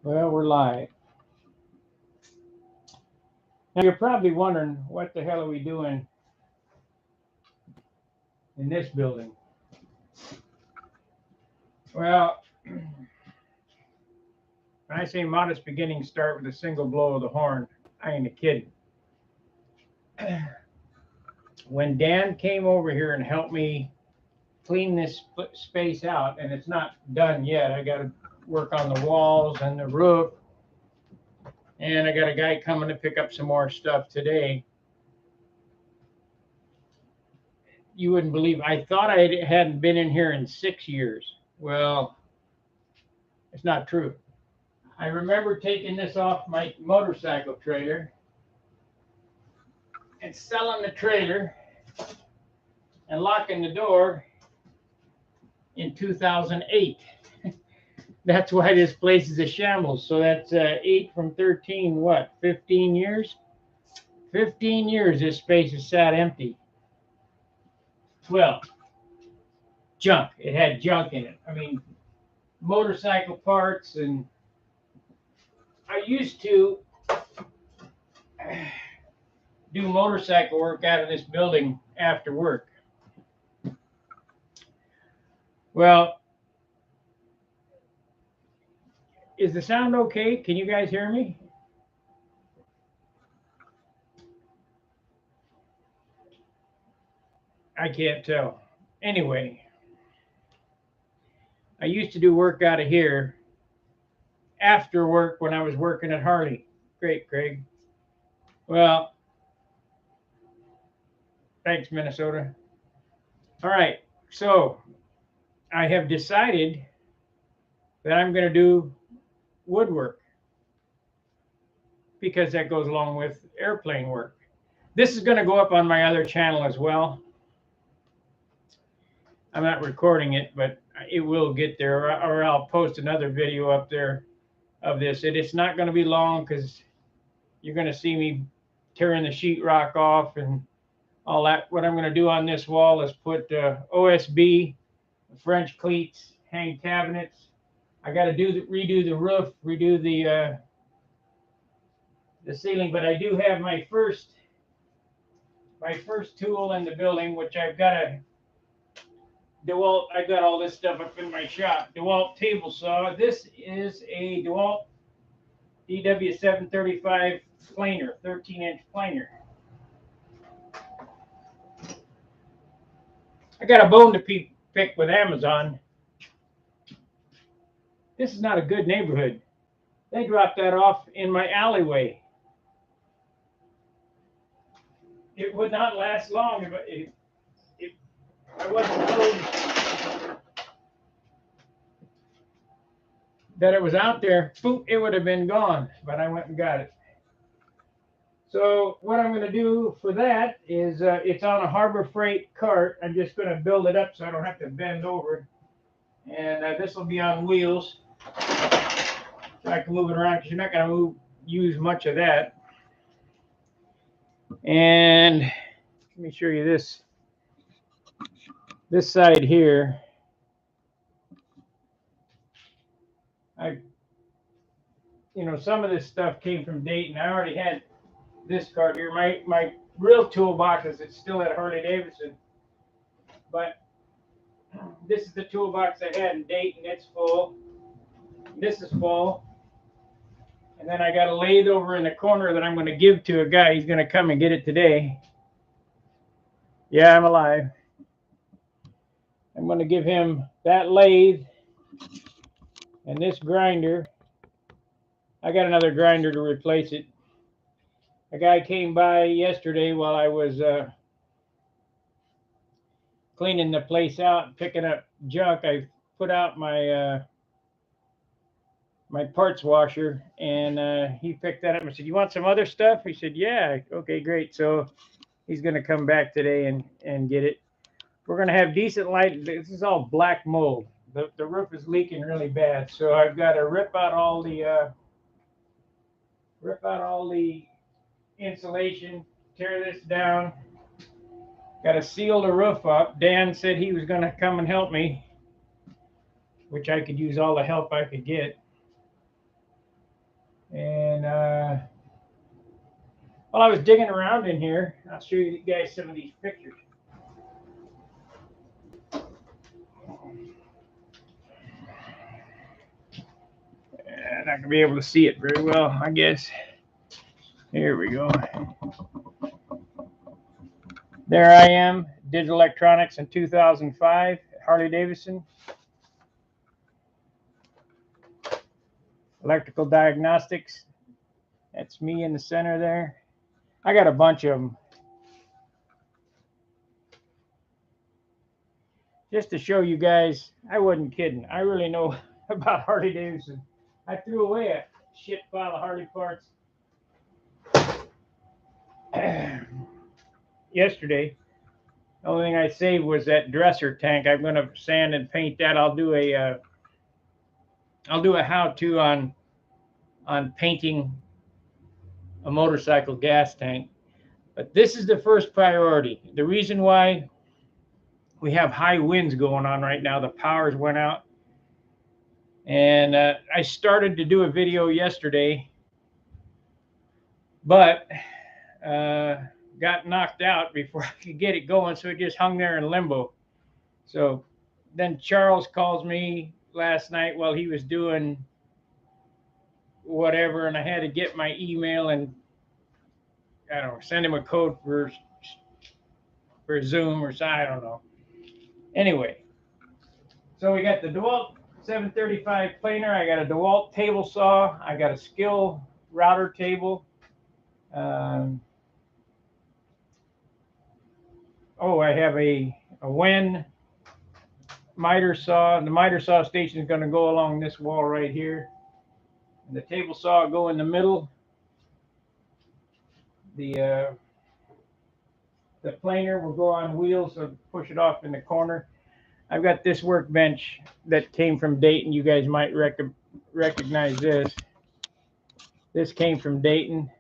Well, we're live. Now you're probably wondering what the hell are we doing in this building? Well, when I say modest beginnings start with a single blow of the horn, I ain't a kidding. When Dan came over here and helped me clean this space out, and it's not done yet. I got to work on the walls and the roof, and I got a guy coming to pick up some more stuff today. You wouldn't believe, I thought I hadn't been in here in 6 years. Well, it's not true. I remember taking this off my motorcycle trailer and selling the trailer and locking the door in 2008. That's why this place is a shambles. So that's 8 from 13, what, 15 years? 15 years this space has sat empty. Well, junk. It had junk in it. I mean, motorcycle parts, and I used to do motorcycle work out of this building after work. Well, is the sound okay? Can you guys hear me? I can't tell. Anyway, I used to do work out of here after work when I was working at Harley. Great, Craig. Well, thanks, Minnesota. All right, so I have decided that I'm going to do woodwork because that goes along with airplane work. This is going to go up on my other channel as well. I'm not recording it, but it will get there, or I'll post another video up there of this. It's not going to be long because you're going to see me tearing the sheetrock off and all that. What I'm going to do on this wall is put OSB, French cleats, hang cabinets. I got to redo the roof, redo the ceiling, but I do have my first tool in the building, which I've got a DeWalt. I got all this stuff up in my shop. DeWalt table saw. This is a DeWalt DW735 planer, 13-inch planer. I got a bone to pick with Amazon. This is not a good neighborhood. They dropped that off in my alleyway. It would not last long if I wasn't told that it was out there. Boom, it would have been gone, but I went and got it. So what I'm going to do for that is it's on a Harbor Freight cart. I'm just going to build it up so I don't have to bend over. And this will be on wheels. So I can move it around because you're not going to use much of that. And let me show you this side here. Some of this stuff came from Dayton. I already had this cart here. My real toolbox is still at Harley Davidson, but this is the toolbox I had in Dayton. It's full. This is full. And then I got a lathe over in the corner that I'm going to give to a guy. He's going to come and get it today. Yeah, I'm alive. I'm going to give him that lathe and this grinder. I got another grinder to replace it. A guy came by yesterday while I was cleaning the place out and picking up junk. I put out my my parts washer, and he picked that up and said, "You want some other stuff?" He said, "Yeah." Okay, great. So he's going to come back today and get it. We're going to have decent light. This is all black mold. The roof is leaking really bad, so I've got to rip out all the insulation, tear this down. Got to seal the roof up. Dan said he was going to come and help me, which I could use all the help I could get. While I was digging around in here, I'll show you guys some of these pictures. And not gonna be able to see it very well, I guess. Here we go. There I am, did electronics in 2005, Harley Davidson. Electrical diagnostics. That's me in the center there. I got a bunch of them. Just to show you guys, I wasn't kidding. I really know about Harley Davidson. I threw away a shit pile of Harley parts yesterday. The only thing I saved was that dresser tank. I'm going to sand and paint that. I'll do a how-to on painting a motorcycle gas tank. But this is the first priority. The reason why we have high winds going on right now, the powers went out. And I started to do a video yesterday, but got knocked out before I could get it going, so it just hung there in limbo. So then Charles calls me last night while he was doing whatever, and I had to get my email and I don't know, send him a code for Zoom or something, I don't know. Anyway, so we got the DeWalt 735 planer. I got a DeWalt table saw. I got a Skill router table. I have a Wen miter saw. The miter saw station is going to go along this wall right here. And the table saw will go in the middle. The planer will go on wheels, so push it off in the corner. I've got this workbench that came from Dayton. You guys might recognize this. This came from Dayton.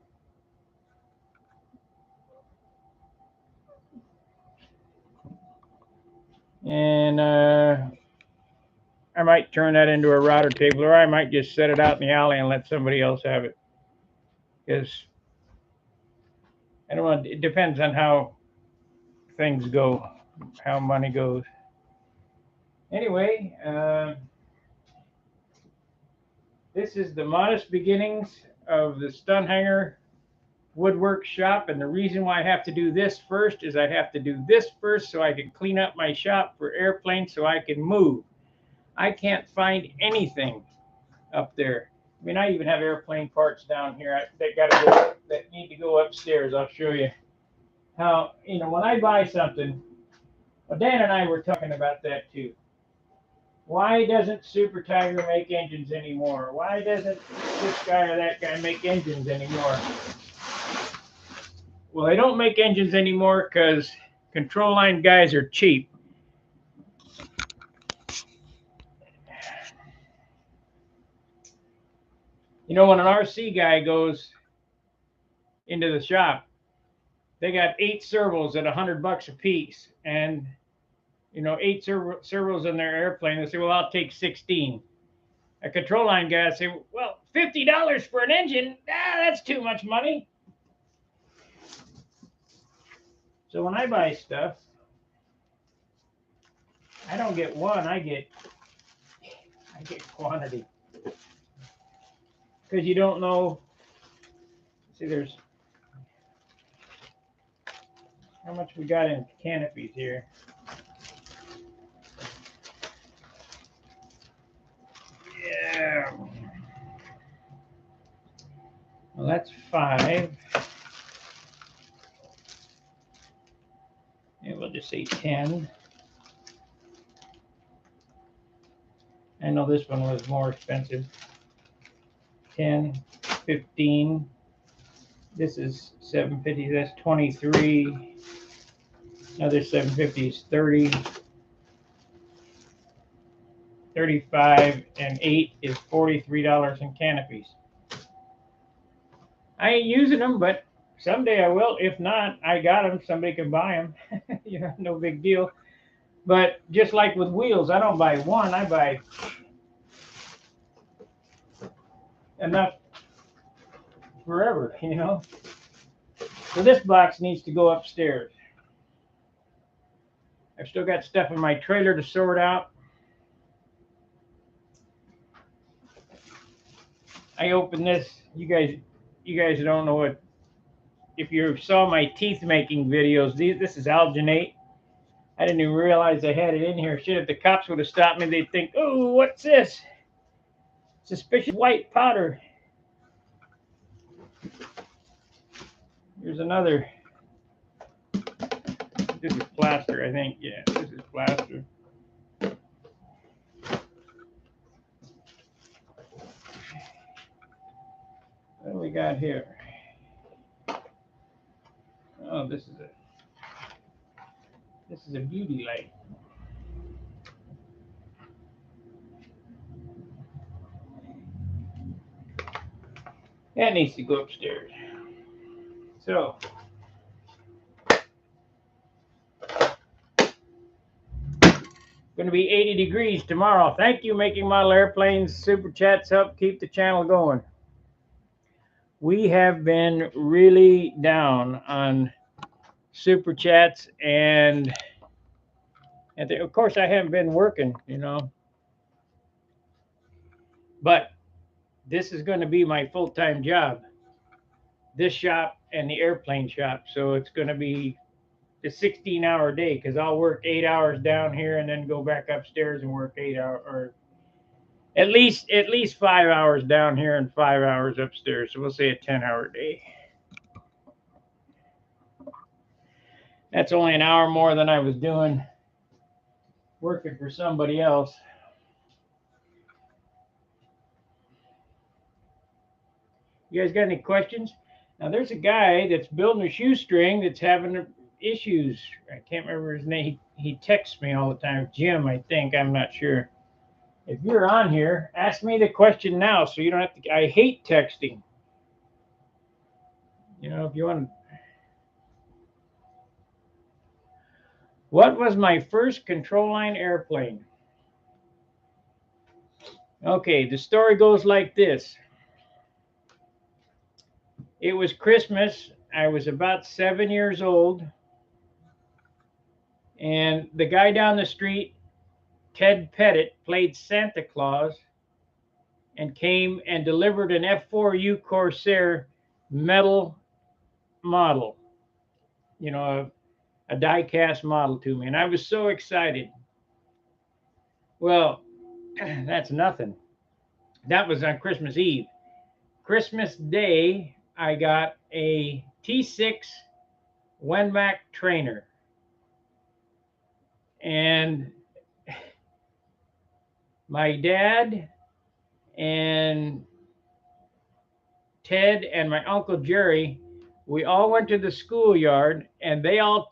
And I might turn that into a router table, or I might just set it out in the alley and let somebody else have it. Because I don't want, it depends on how things go, how money goes. Anyway, this is the modest beginnings of the Stunt Hanger woodwork shop, and the reason why I have to do this first is I have to do this first so I can clean up my shop for airplanes so I can move. I can't find anything up there. I mean, I even have airplane parts down here that need to go upstairs. I'll show you how, you know, when I buy something. Well, Dan and I were talking about that too. Why doesn't Super Tiger make engines anymore? Why doesn't this guy or that guy make engines anymore? Well, they don't make engines anymore because control line guys are cheap. You know, when an RC guy goes into the shop, they got 8 servos at $100 a piece, and you know, 8 servos in their airplane. They say, well, I'll take 16. A control line guy say, well, $50 for an engine, that's too much money. So when I buy stuff, I don't get one, I get quantity. Because you don't know, see, there's, how much we got in canopies here. Yeah. Well, that's 5. And we'll just say 10. I know this one was more expensive. 10, 15. This is 750. That's 23. Another 750 is 30. 35 and 8 is $43 in canopies. I ain't using them, but someday I will. If not, I got them. Somebody can buy them. You know, no big deal. But just like with wheels, I don't buy one. I buy enough forever, you know. So this box needs to go upstairs. I've still got stuff in my trailer to sort out. I opened this. You guys don't know what. If you saw my teeth making videos, this is alginate. I didn't even realize I had it in here. Shit, if the cops would have stopped me, they'd think, "Oh, what's this? Suspicious white powder." Here's another. This is plaster, I think. Yeah, this is plaster. What do we got here? Oh, this is a beauty light. That needs to go upstairs. So, going to be 80 degrees tomorrow. Thank you, Making Model Airplanes. Super chats help keep the channel going. We have been really down on super chats, and of course I haven't been working, but this is going to be my full-time job, this shop and the airplane shop. So it's going to be a 16-hour day, because I'll work 8 hours down here and then go back upstairs and work 8 hours, or at least 5 hours down here and 5 hours upstairs. So we'll say a 10-hour day. That's only an hour more than I was doing working for somebody else. You guys got any questions? Now there's a guy that's building a shoestring that's having issues. I can't remember his name. He texts me all the time. Jim, I think. I'm not sure. If you're on here, ask me the question now, so you don't have to. I hate texting. If you want. What was my first control line airplane? Okay, the story goes like this. It was Christmas. I was about 7 years old. And the guy down the street, Ted Pettit, played Santa Claus and came and delivered an F4U Corsair metal model, a die-cast model to me. And I was so excited. Well, that's nothing. That was on Christmas Eve. Christmas Day, I got a T6 Wenmac trainer. And my dad and Ted and my Uncle Jerry, we all went to the schoolyard, and they all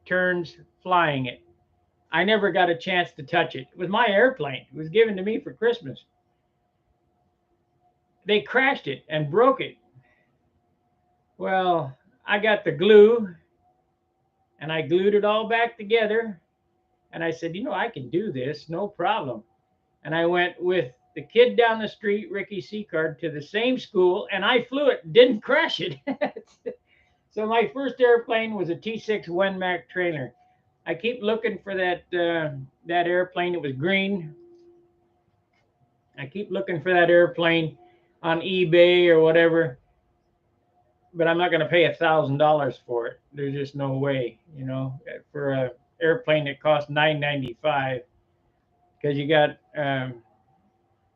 turns flying it. I never got a chance to touch it. It was my airplane. It was given to me for Christmas. They crashed it and broke it. Well, I got the glue, and I glued it all back together. And I said, I can do this, no problem. And I went with the kid down the street, Ricky Seacard, to the same school, and I flew it, didn't crash it. So my first airplane was a T6 Wenmac trainer. I keep looking for that airplane. It was green. I keep looking for that airplane on eBay or whatever, but I'm not going to pay $1,000 for it. There's just no way, for an airplane that costs $995, because you got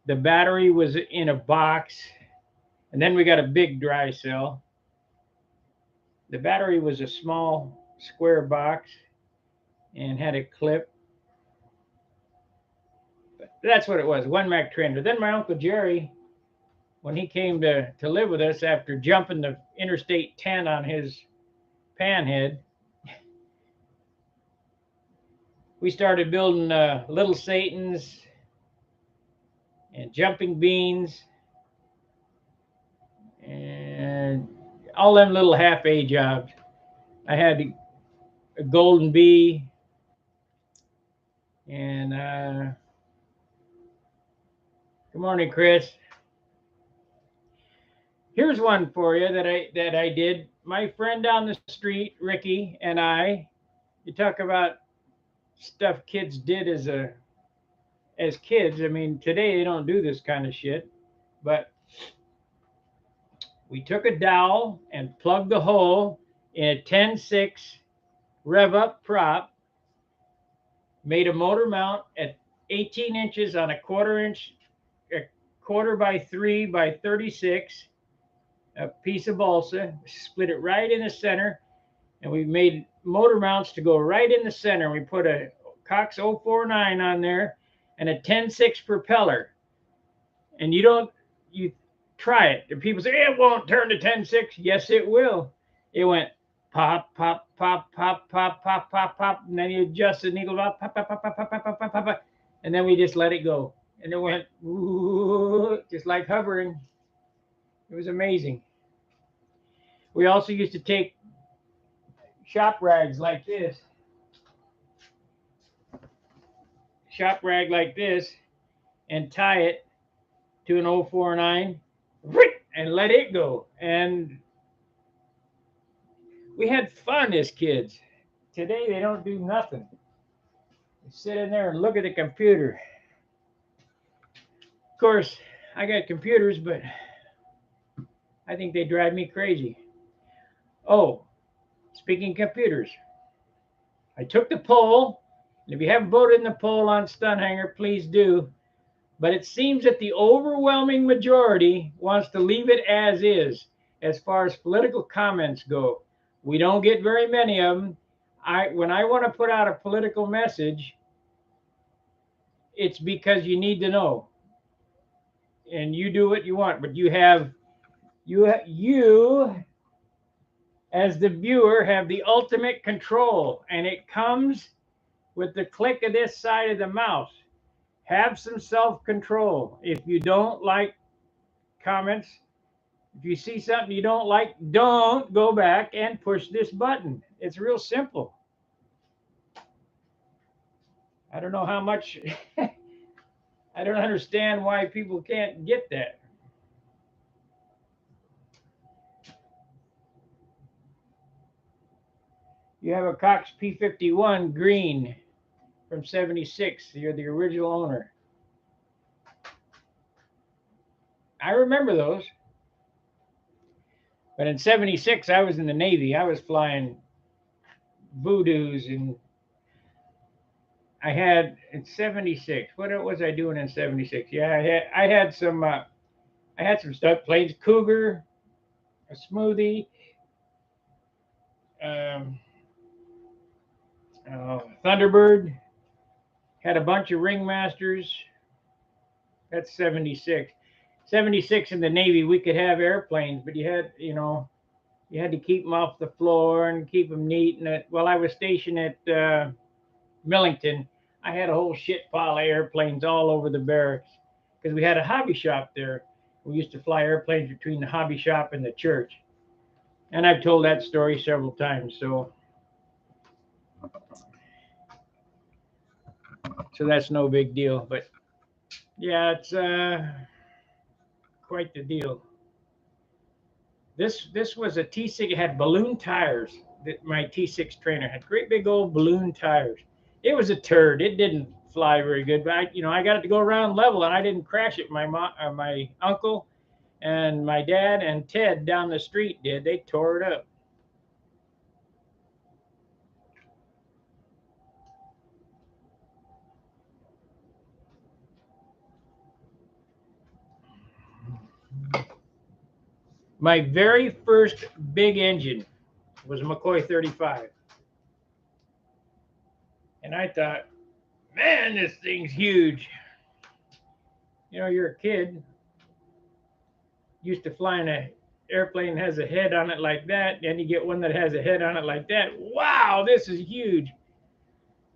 the battery was in a box, and then we got a big dry cell. The battery was a small square box and had a clip. But that's what it was, Wenmac trainer. Then my Uncle Jerry, when he came to live with us after jumping the Interstate 10 on his panhead, we started building Little Satans and Jumping Beans and all them little half-A jobs. I had a Golden Bee and good morning, Chris. Here's one for you that I did my friend down the street, Ricky, and I, you talk about stuff kids did as kids. I mean, today they don't do this kind of shit, but we took a dowel and plugged the hole in a 10-6 rev up prop, made a motor mount at 18 inches on a quarter by 3 by 36, a piece of balsa, split it right in the center, and we made motor mounts to go right in the center. We put a Cox 049 on there and a 10-6 propeller. And you try it. And people say, it won't turn to 10-6. Yes, it will. It went pop, pop, pop, pop, pop, pop, pop, pop. And then you adjust the needle pop, pop, pop, pop, pop, pop, pop, pop, pop. And then we just let it go. And it went just like hovering. It was amazing. We also used to take shop rags like this, and tie it to an 049 and let it go. And we had fun as kids. Today they don't do nothing. They sit in there and look at the computer. Of course, I got computers, but I think they drive me crazy. Oh, speaking of computers, I took the poll, and if you haven't voted in the poll on Stunt Hanger, please do. But it seems that the overwhelming majority wants to leave it as is as far as political comments go. We don't get very many of them. When I want to put out a political message, it's because you need to know. And you do what you want, but you as the viewer have the ultimate control, and it comes with the click of this side of the mouse. Have some self-control. If you don't like comments, if you see something you don't like, don't go back and push this button. It's real simple. I don't know how much I don't understand why people can't get that. You have a Cox P51 green from 76. You're the original owner. I remember those. But in 76, I was in the Navy. I was flying Voodoos, and I had in 76. What was I doing in 76? Yeah, I had some stunt planes, Cougar, a Smoothie, um, Thunderbird, had a bunch of Ringmasters. That's 76. 76 in the Navy, we could have airplanes, but you had to keep them off the floor and keep them neat. And while I was stationed at Millington, I had a whole shit pile of airplanes all over the barracks because we had a hobby shop there. We used to fly airplanes between the hobby shop and the church. And I've told that story several times, so that's no big deal. But yeah, it's quite the deal. This was a T6. It had balloon tires. My T6 trainer had great big old balloon tires. It was a turd. It didn't fly very good, but I got it to go around level, and I didn't crash it. My uncle and my dad and Ted down the street did. They tore it up. My very first big engine was a McCoy 35. And I thought, man, this thing's huge. You're a kid, used to flying an airplane that has a head on it like that. Then you get one that has a head on it like that. Wow, this is huge.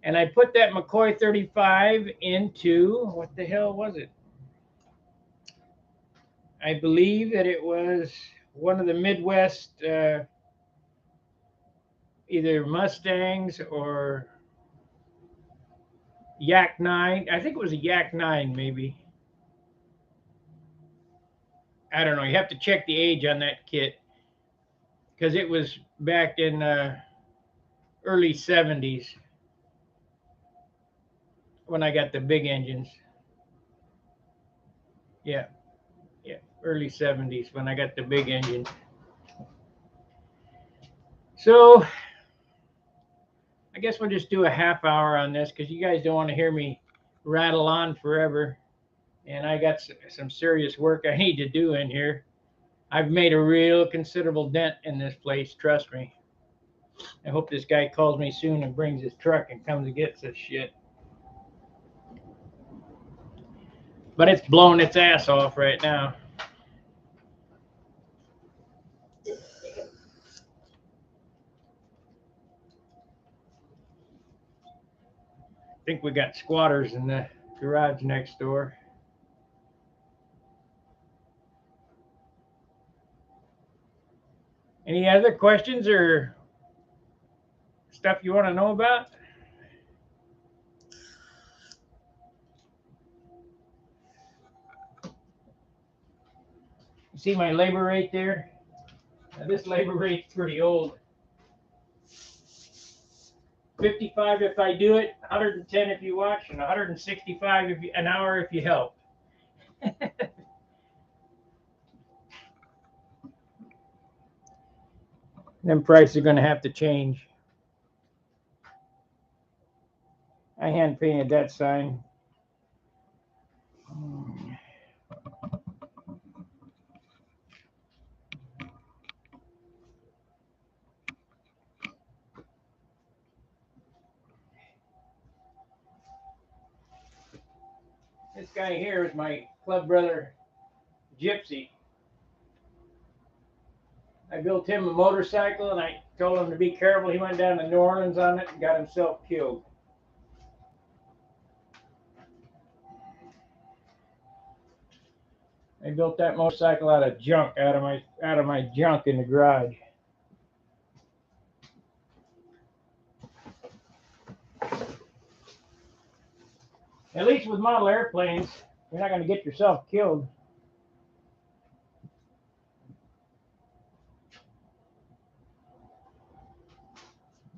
And I put that McCoy 35 into, what the hell was it? I believe that it was one of the Midwest, either Mustangs or Yak 9. I think it was a Yak 9, maybe. I don't know. You have to check the age on that kit. because it was back in early 70s when I got the big engines. Yeah, yeah, early 70s when I got the big engine. So I guess we'll just do a half hour on this because you guys don't want to hear me rattle on forever. And I got some serious work I need to do in here. I've made a real considerable dent in this place, trust me. I hope this guy calls me soon and brings his truck and comes and gets this shit. But it's blowing its ass off right now. I think we got squatters in the garage next door. Any other questions or stuff you want to know about? You see my labor rate there? Now this labor rate's pretty old. 55 if I do it, 110 if you watch, and 165 if you, an hour if you help. Them prices are going to have to change. I hand painted that sign. This guy here is my club brother, Gypsy. I built him a motorcycle and I told him to be careful. He went down to New Orleans on it and got himself killed. I built that motorcycle out of junk, out of my junk in the garage. At least with model airplanes, you're not going to get yourself killed.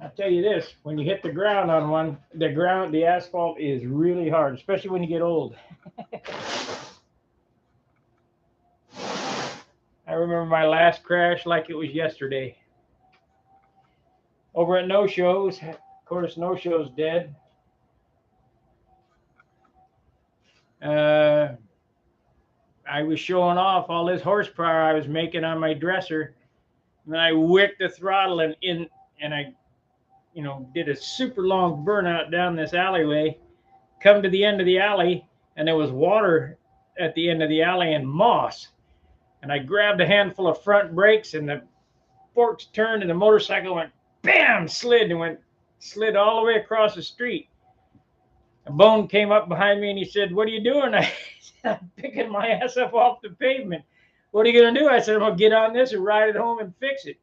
I'll tell you this, when you hit the ground on one, the asphalt is really hard, especially when you get old. I remember my last crash like it was yesterday. Over at No Shows, of course, No Show's dead. I was showing off all this horsepower I was making on my dresser, and then I whipped the throttle and I, did a super long burnout down this alleyway. Come to the end of the alley, and there was water at the end of the alley and moss. And I grabbed a handful of front brakes, and the forks turned, and the motorcycle went bam, slid all the way across the street. A Bone came up behind me and he said, "What are you doing?" I said, "I'm picking my ass up off the pavement." "What are you going to do?" I said, "I'm going to get on this and ride it home and fix it."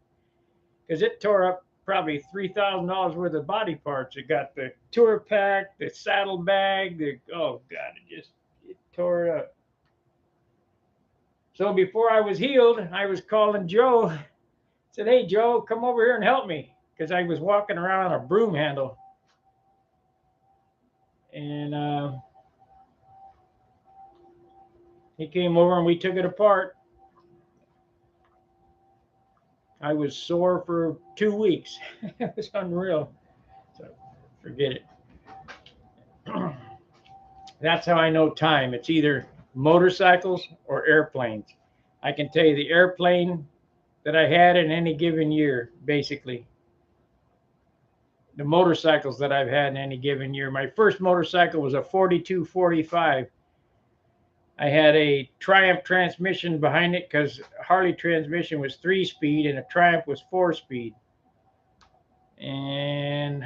Because it tore up probably $3,000 worth of body parts. It got the tour pack, the saddlebag, oh God, it tore it up. So before I was healed, I was calling Joe. I said, "Hey, Joe, come over here and help me." Because I was walking around on a broom handle. And he came over and we took it apart. I was sore for 2 weeks. It was unreal. So forget it. That's how I know time. It's either motorcycles or airplanes. I can tell you the airplane that I had in any given year, basically. The motorcycles that I've had in any given year. My first motorcycle was a 4245. I had a Triumph transmission behind it because Harley transmission was 3-speed and a Triumph was 4-speed. And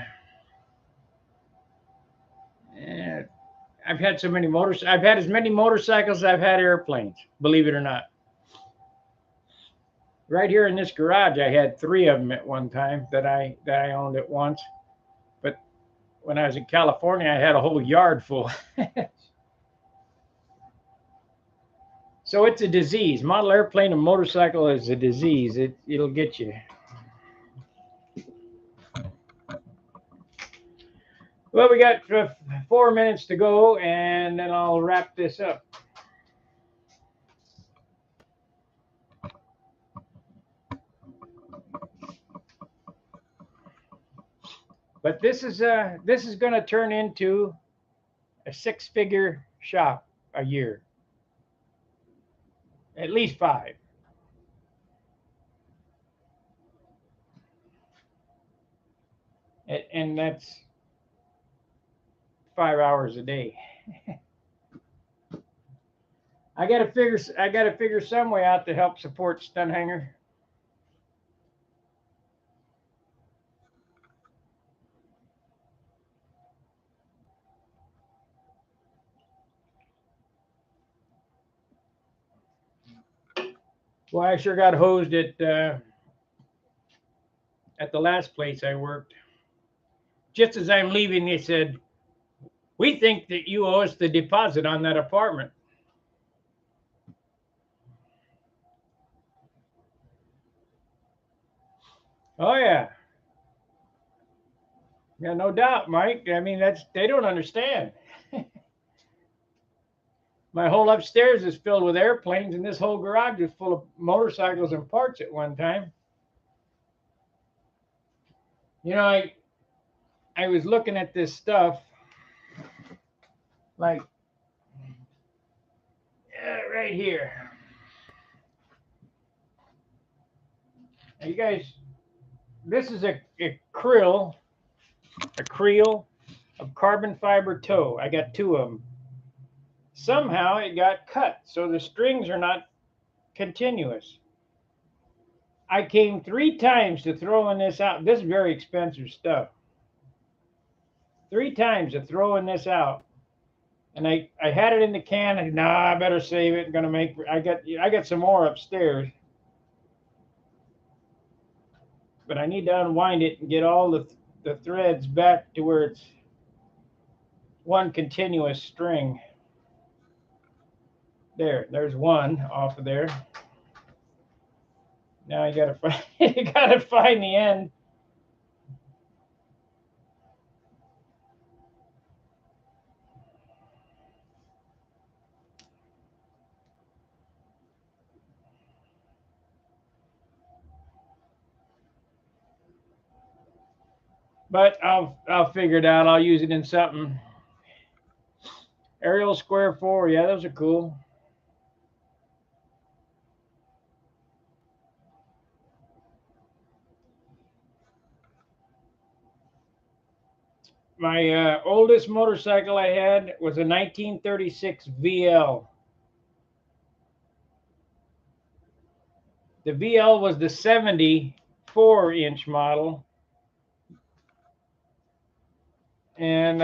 I've had so many I've had as many motorcycles as I've had airplanes, believe it or not. Right here in this garage, I had 3 of them at one time that I owned at once. But when I was in California, I had a whole yard full. So it's a disease. Model airplane and motorcycle is a disease. It'll get you. Well, we got 4 minutes to go, and then I'll wrap this up. But this is going to turn into a six-figure shop a year, at least five, and that's 5 hours a day. I got to figure some way out to help support Stunt Hanger. Well, I sure got hosed at the last place I worked. Just as I'm leaving, they said, "We think that you owe us the deposit on that apartment." Oh yeah, yeah, no doubt, Mike. I mean, that's they don't understand. My whole upstairs is filled with airplanes, and this whole garage is full of motorcycles and parts at one time. You know, I was looking at this stuff, like right here. Now, you guys, this is a creel of carbon fiber toe. I got two of them. Somehow it got cut, so the strings are not continuous. I came 3 times to throwing this out. This is very expensive stuff. 3 times to throwing this out, and I had it in the can. And nah, I better save it. I'm gonna make. I got some more upstairs, but I need to unwind it and get all the threads back to where it's one continuous string. There's one off of there. Now you gotta find you gotta find the end. But I'll figure it out. I'll use it in something. Aerial square 4, yeah, those are cool. My oldest motorcycle I had was a 1936 VL. The VL was the 74-inch model, and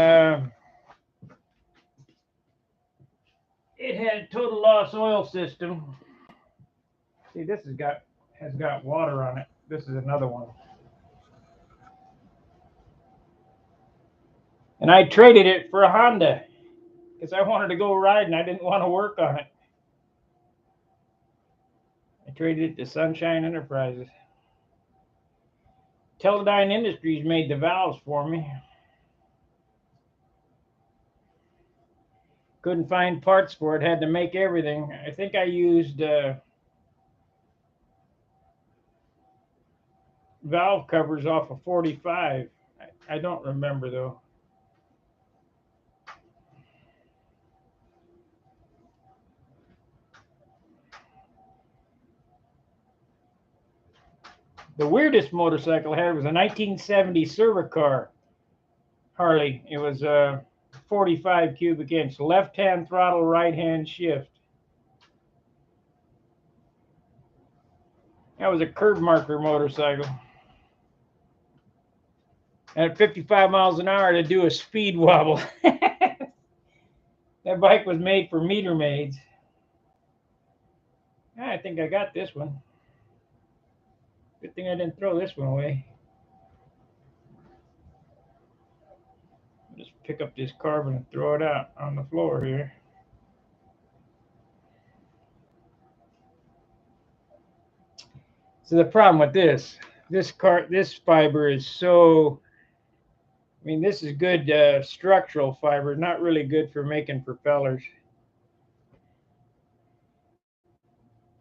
it had a total loss oil system. See, this has got water on it. This is another one. And I traded it for a Honda because I wanted to go riding. I didn't want to work on it. I traded it to Sunshine Enterprises. Teledyne Industries made the valves for me. Couldn't find parts for it. Had to make everything. I think I used valve covers off of 45. I don't remember though. The weirdest motorcycle I had was a 1970 Cervicar Harley. It was a 45 cubic inch, left hand throttle, right hand shift. That was a curb marker motorcycle. At 55 miles an hour to do a speed wobble. That bike was made for meter maids. I think I got this one. Good thing I didn't throw this one away. Just pick up this carbon and throw it out on the floor here. So the problem with this fiber is so I mean, this is good structural fiber, not really good for making propellers.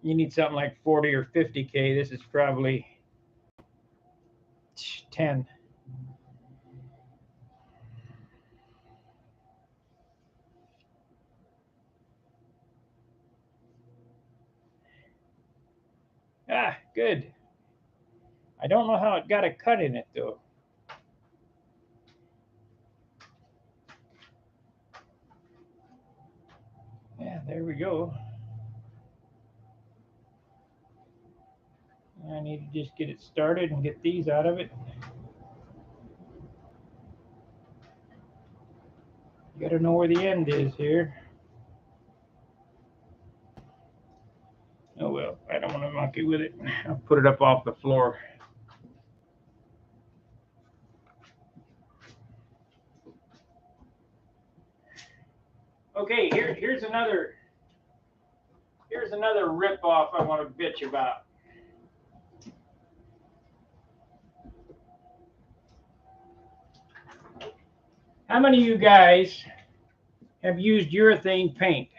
You need something like 40 or 50K. This is probably 10. Ah, good. I don't know how it got a cut in it, though. Yeah, there we go. I need to just get it started and get these out of it. You gotta know where the end is here. Oh well, I don't want to monkey with it. I'll put it up off the floor. Okay, here's another rip off I want to bitch about. How many of you guys have used urethane paint?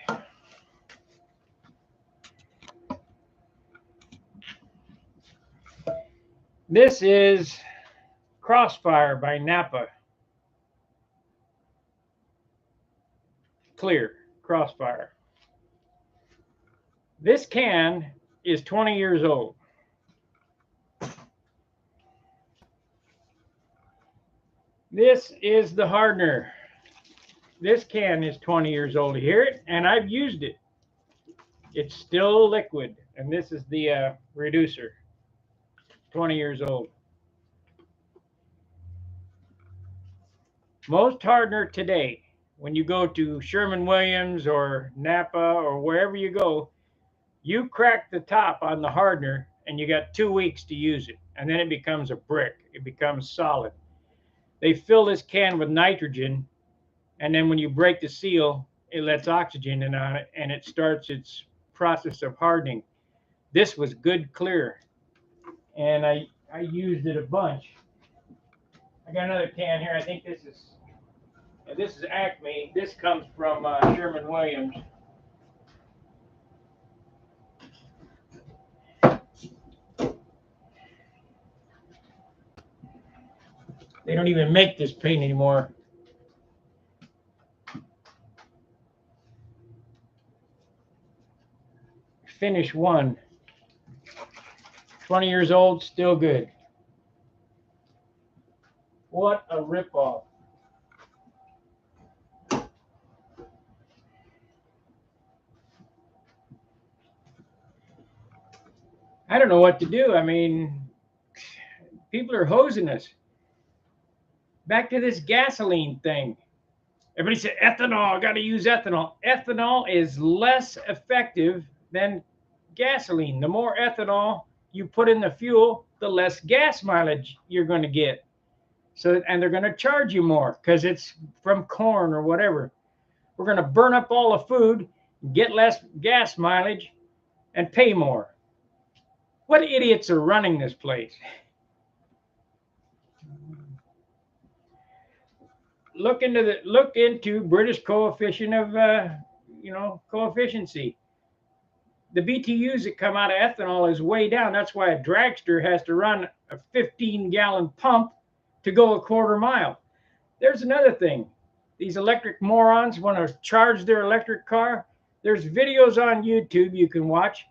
This is Crossfire by Napa. Clear Crossfire. This can is 20 years old. This is the hardener. This can is 20 years old. You hear it? And I've used it. It's still liquid. And this is the reducer. 20 years old. Most hardener today, when you go to Sherwin-Williams or Napa or wherever you go, you crack the top on the hardener and you got 2 weeks to use it. And then it becomes a brick. It becomes solid. They fill this can with nitrogen, and then when you break the seal, it lets oxygen in on it, and it starts its process of hardening. This was good clear, and I used it a bunch. I got another can here. I think this is Acme. This comes from Sherwin-Williams. They don't even make this paint anymore. Finish 1. 20 years old, still good. What a ripoff. I don't know what to do. I mean, people are hosing us. Back to this gasoline thing. Everybody said ethanol, got to use ethanol. Ethanol is less effective than gasoline. The more ethanol you put in the fuel, the less gas mileage you're going to get. So, and they're going to charge you more because it's from corn or whatever. We're going to burn up all the food, get less gas mileage, and pay more. What idiots are running this place? Look into British coefficient of coefficiency. The BTUs that come out of ethanol is way down. That's why a dragster has to run a 15-gallon pump to go a quarter mile. There's another thing. These electric morons want to charge their electric car. There's videos on YouTube you can watch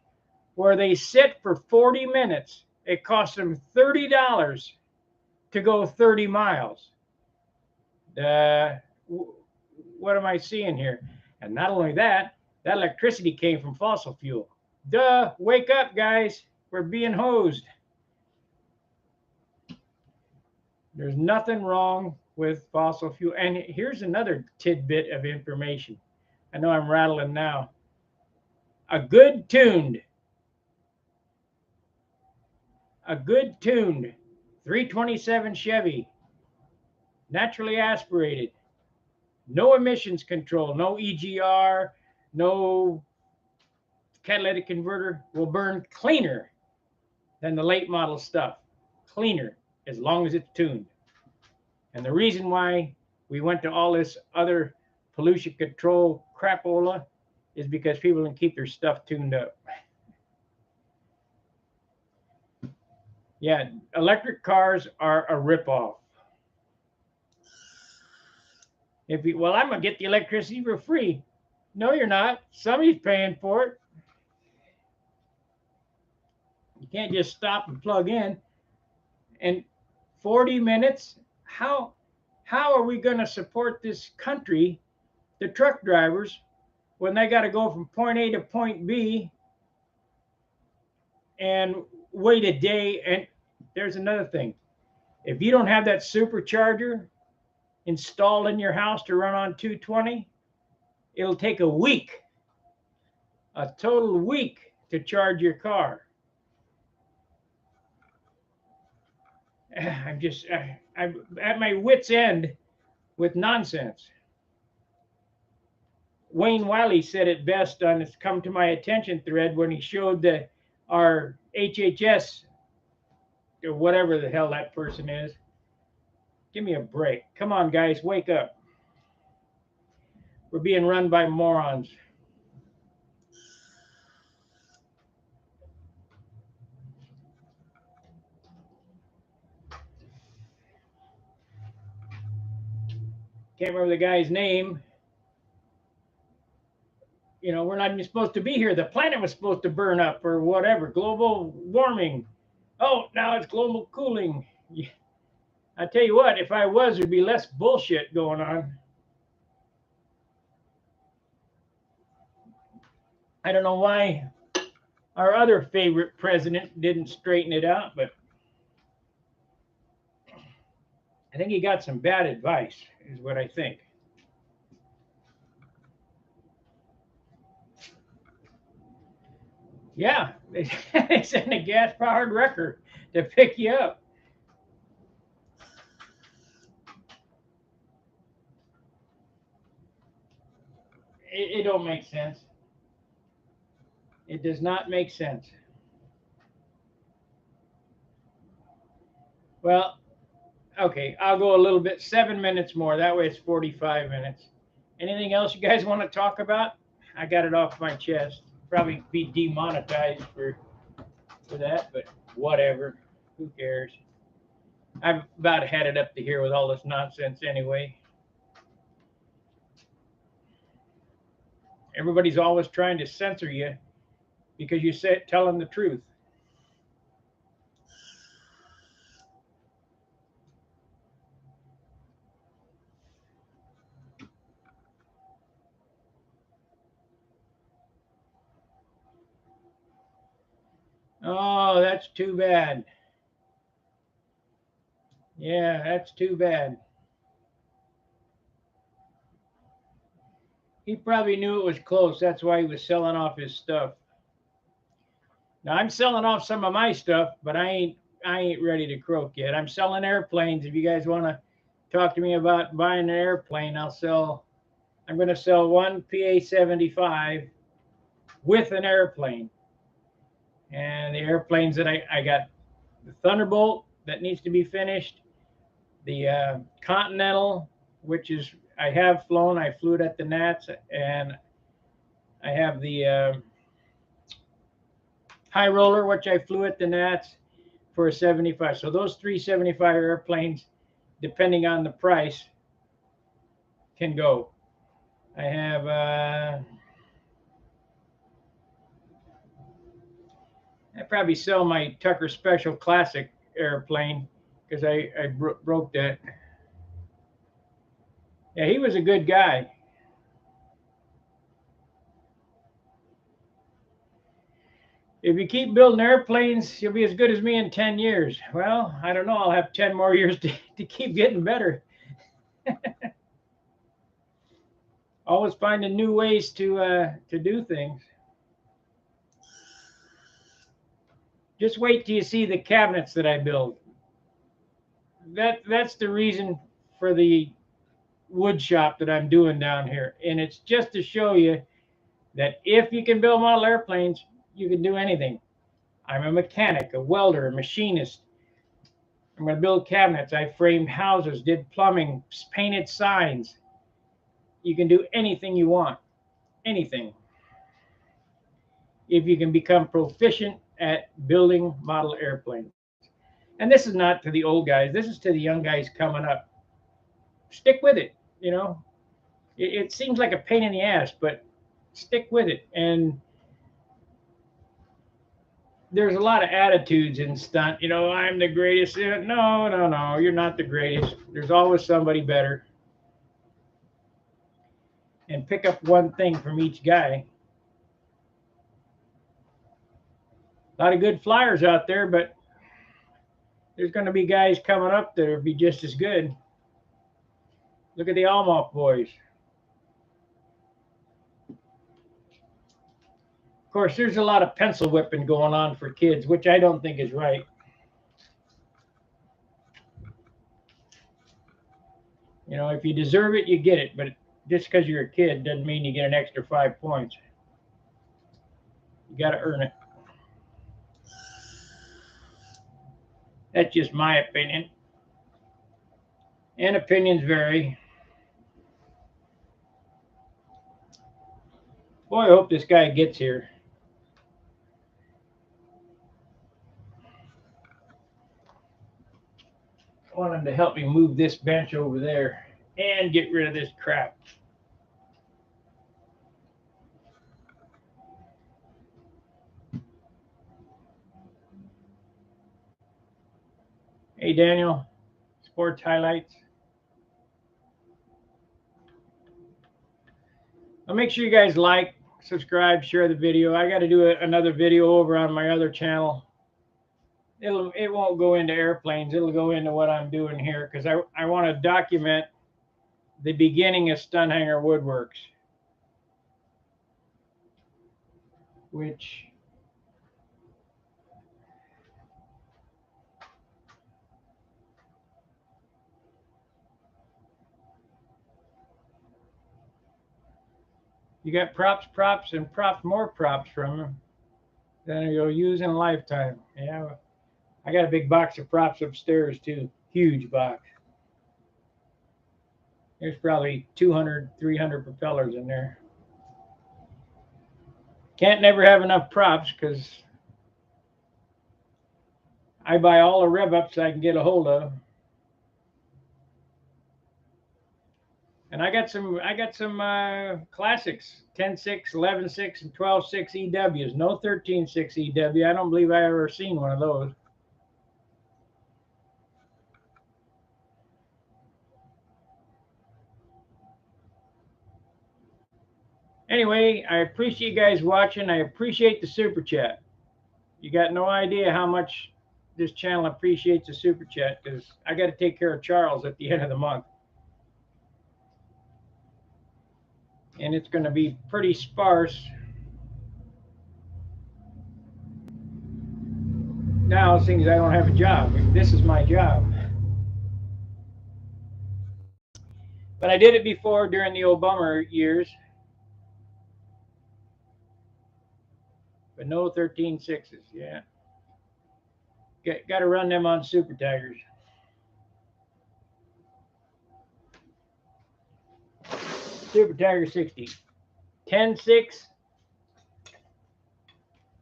where they sit for 40 minutes. It costs them $30 to go 30 miles. What am I seeing here? And not only that, that electricity came from fossil fuel. Duh, wake up, guys. We're being hosed. There's nothing wrong with fossil fuel. And here's another tidbit of information. I know I'm rattling now. A good tuned 327 Chevy, naturally aspirated, no emissions control, no EGR, no catalytic converter, will burn cleaner than the late model stuff. Cleaner, as long as it's tuned. And the reason why we went to all this other pollution control crapola is because people can keep their stuff tuned up. Yeah, electric cars are a ripoff. If you, well, I'm gonna get the electricity for free. No, you're not. Somebody's paying for it. You can't just stop and plug in. And 40 minutes. How are we going to support this country, the truck drivers, when they got to go from point A to point B and wait a day? And there's another thing. If you don't have that supercharger installed in your house to run on 220, it'll take a total week to charge your car. I'm at my wit's end with nonsense. Wayne Wiley said it best on his Come to My Attention thread when he showed our HHS, or whatever the hell that person is. Give me a break. Come on, guys, wake up. We're being run by morons. Can't remember the guy's name. You know, we're not even supposed to be here. The planet was supposed to burn up or whatever. Global warming. Oh, now it's global cooling. I tell you what, if I was, there'd be less bullshit going on. I don't know why our other favorite president didn't straighten it out, but I think he got some bad advice, is what I think. Yeah, they sent a gas-powered wrecker to pick you up. It don't make sense. It does not make sense. Well, okay, I'll go a little bit, 7 minutes more. That way it's 45 minutes. Anything else you guys want to talk about? I got it off my chest. Probably be demonetized for that, but whatever. Who cares? I've about had it up to here with all this nonsense anyway. Everybody's always trying to censor you because you say telling the truth. Oh, that's too bad. Yeah, that's too bad. He probably knew it was close. That's why he was selling off his stuff. Now I'm selling off some of my stuff, but I ain't ready to croak yet. I'm selling airplanes. If you guys want to talk to me about buying an airplane, I'm going to sell one PA-75 with an airplane. And the airplanes that I got, the Thunderbolt that needs to be finished, the Continental, which is I have flown. I flew it at the Nats, and I have the High Roller, which I flew at the Nats for a 75. So those 375 airplanes, depending on the price, can go. I have I probably sell my Tucker Special Classic airplane because I broke that. Yeah, he was a good guy. If you keep building airplanes, you'll be as good as me in 10 years. Well, I don't know. I'll have 10 more years to keep getting better. Always finding new ways to do things. Just wait till you see the cabinets that I build. That's the reason for the wood shop that I'm doing down here. And it's just to show you that if you can build model airplanes, you can do anything. I'm a mechanic, a welder, a machinist. I'm going to build cabinets. I framed houses, did plumbing, painted signs. You can do anything you want, anything, if you can become proficient at building model airplanes. And this is not to the old guys. This is to the young guys coming up. Stick with it. You know, it seems like a pain in the ass, but stick with it. And there's a lot of attitudes in stunt. You know, I'm the greatest. No, no, no. You're not the greatest. There's always somebody better. And pick up one thing from each guy. A lot of good flyers out there, but there's going to be guys coming up that will be just as good. Look at the Almoff boys. Of course, there's a lot of pencil whipping going on for kids, which I don't think is right. You know, if you deserve it, you get it. But just because you're a kid doesn't mean you get an extra 5 points. You got to earn it. That's just my opinion. And opinions vary. Boy, I hope this guy gets here. I want him to help me move this bench over there and get rid of this crap. Hey, Daniel, sports highlights. Well, make sure you guys like, subscribe, share the video. I got to do another video over on my other channel. It won't go into airplanes. It'll go into what I'm doing here because I want to document the beginning of Stunt Hanger Woodworks, which you got props, and more props from them. Then you'll use in a lifetime. Yeah, I got a big box of props upstairs too. Huge box. There's probably 200, 300 propellers in there. Can't never have enough props because I buy all the rev ups I can get a hold of. And I got some classics, 10.6, 11.6, and 12.6 EWs. No 13.6 EW. I don't believe I ever seen one of those. Anyway, I appreciate you guys watching. I appreciate the super chat. You got no idea how much this channel appreciates the super chat because I got to take care of Charles at the end of the month. And it's going to be pretty sparse. Now, seeing as I don't have a job, this is my job. But I did it before during the Obama years. But no 13.6s, yeah. Got to run them on Super Tigers. Super Tiger 60. 10.6.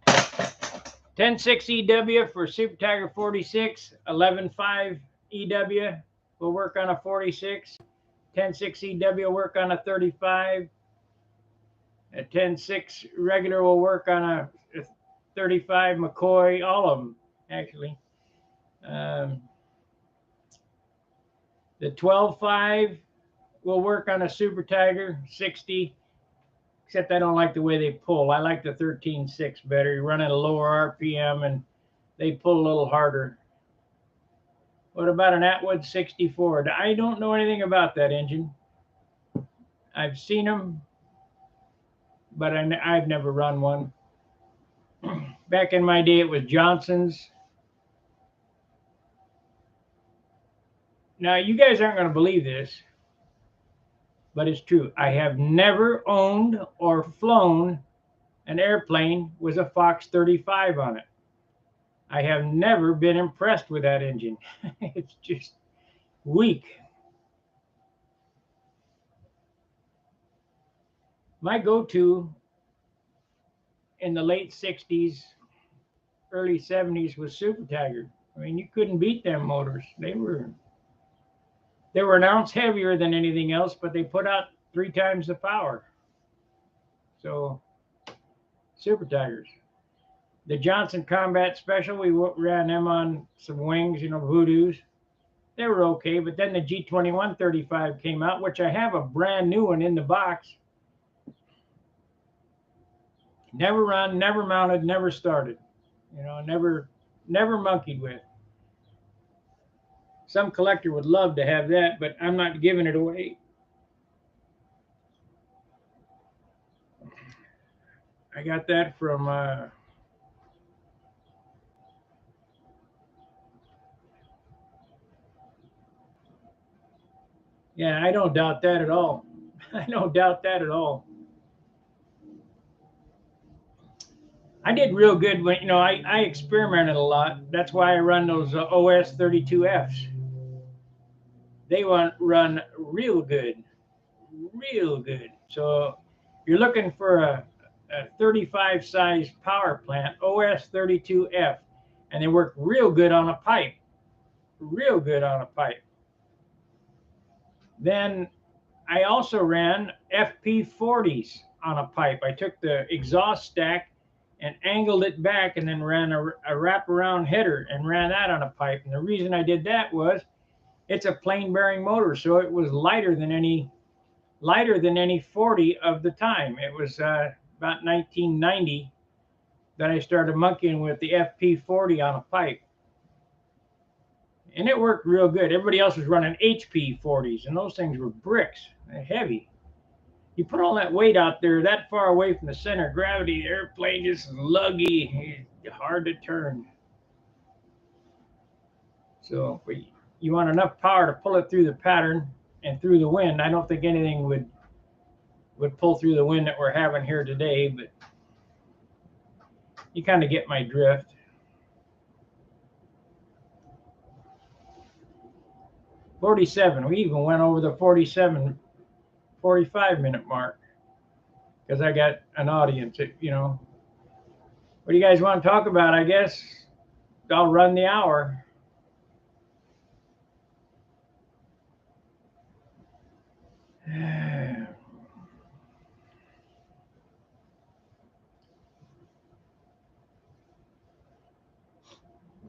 10.6 EW for Super Tiger 46. 11.5 EW will work on a 46. 10.6 EW will work on a 35. A 10.6 regular will work on a 35 McCoy, all of them, actually. The 12.5 will work on a Super Tiger 60, except I don't like the way they pull. I like the 13.6 better. You run at a lower RPM and they pull a little harder. What about an Atwood 64? I don't know anything about that engine. I've seen them, but I've never run one. Back in my day, it was Johnson's. Now, you guys aren't going to believe this, but it's true. I have never owned or flown an airplane with a Fox 35 on it. I have never been impressed with that engine. It's just weak. My go-to in the late 60s, early 70s was Super Tiger. I mean, you couldn't beat them motors. They were an ounce heavier than anything else, but they put out 3 times the power. So, Super Tigers. The Johnson Combat Special, we ran them on some wings, Voodoos. They were okay, but then the G21 35 came out, which I have a brand new one in the box. Never run, never mounted, never started. Never monkeyed with. Some collector would love to have that, but I'm not giving it away. I got that from yeah, I don't doubt that at all. I don't doubt that at all. I did real good when, I experimented a lot. That's why I run those OS 32Fs. They run real good, real good. So you're looking for a 35 size power plant, OS 32F, and they work real good on a pipe, real good on a pipe. Then I also ran FP40s on a pipe. I took the exhaust stack and angled it back and then ran a wraparound header and ran that on a pipe. And the reason I did that was it's a plain bearing motor, so it was lighter than any 40 of the time. It was about 1990 that I started monkeying with the FP40 on a pipe. And it worked real good. Everybody else was running HP40s, and those things were bricks. They're heavy. You put all that weight out there that far away from the center of gravity, the airplane just luggy, hard to turn. So you want enough power to pull it through the pattern and through the wind. I don't think anything would pull through the wind that we're having here today, but you kind of get my drift. '47. We even went over the 45-minute mark because I got an audience. What do you guys want to talk about? I guess I'll run the hour.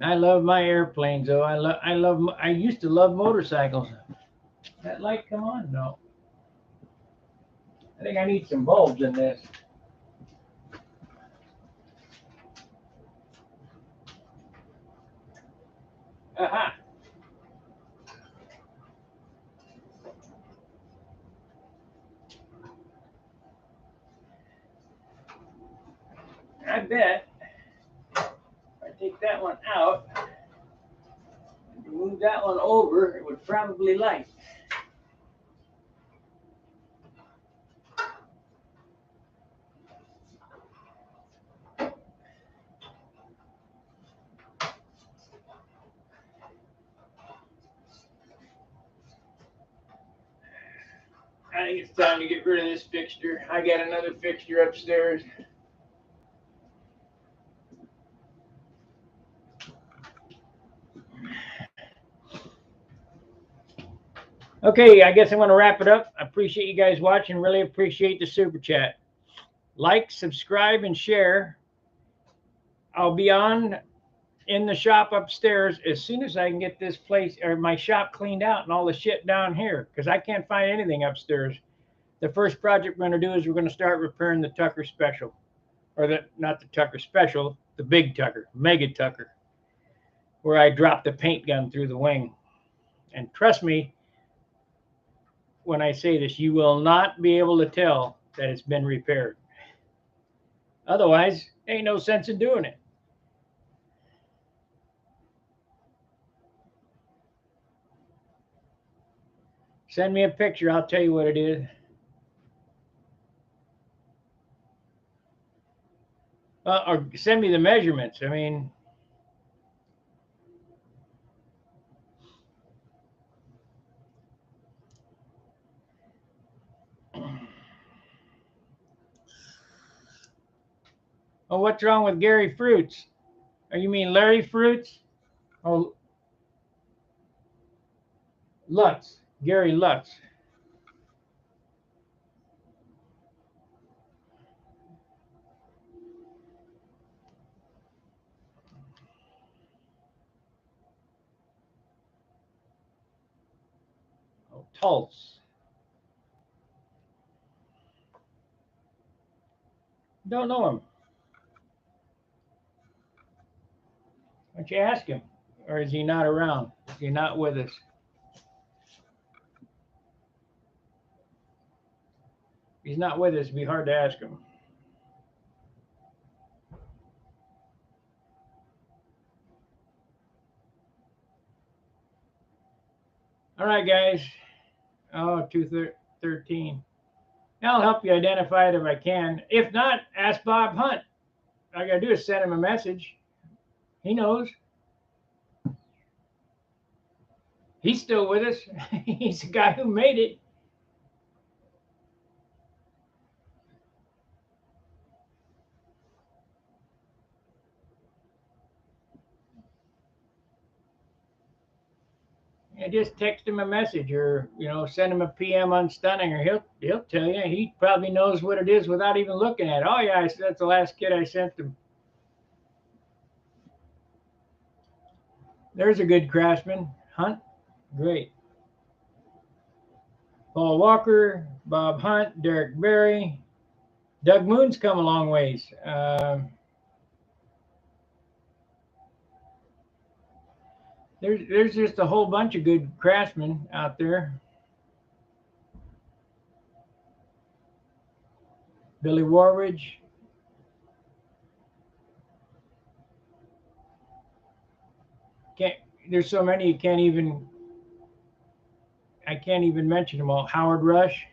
I love my airplanes, though. I used to love motorcycles. That light come on? No. I think I need some bulbs in this. Aha. I bet if I take that one out and move that one over, it would probably light. I think it's time to get rid of this fixture. I got another fixture upstairs. Okay, I guess I'm going to wrap it up. I appreciate you guys watching. Really appreciate the super chat. Like, subscribe, and share. I'll be on in the shop upstairs as soon as I can get this place or my shop cleaned out and all the shit down here because I can't find anything upstairs. The first project we're going to do is we're going to start repairing the Tucker Special, or not the Tucker Special, the big Tucker, Mega Tucker, where I dropped the paint gun through the wing. And trust me when I say this, you will not be able to tell that it's been repaired. Otherwise, ain't no sense in doing it. Send me a picture. I'll tell you what it is. Or send me the measurements. I mean, Oh, what's wrong with Gary Fruits? Oh, you mean Larry Fruits? Oh, Lutz. Gary Lutz. Oh, Tulse. Don't know him. Why don't you ask him? Or is he not around? Is he not with us? If he's not with us, it'd be hard to ask him. All right, guys. Oh, 213. I'll help you identify it if I can. If not, ask Bob Hunt. All I got to do is send him a message. He knows. He's still with us. He's the guy who made it. And just text him a message, or send him a PM on Stunning, or he'll tell you. He probably knows what it is without even looking at it. Oh yeah, that's the last kid I sent him. There's a good craftsman. Hunt, great. Paul Walker, Bob Hunt, Derek Berry, Doug Moon's come a long ways. There's just a whole bunch of good craftsmen out there. Billy Warridge. Can't. There's so many you can't even. I can't even mention them all. Howard Rush.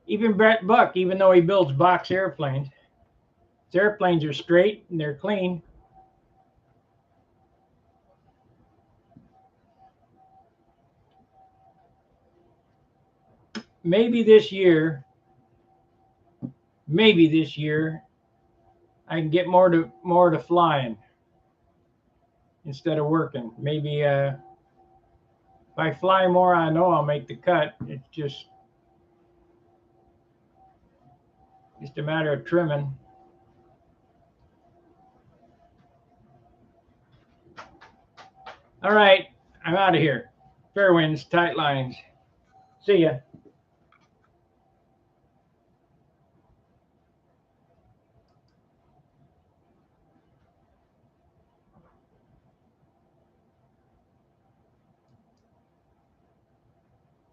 Even Brett Buck, even though he builds box airplanes, his airplanes are straight and they're clean. Maybe this year, I can get more to flying instead of working. Maybe if I fly more, I know I'll make the cut. It's just a matter of trimming. All right, I'm out of here. Fair winds, tight lines. See ya.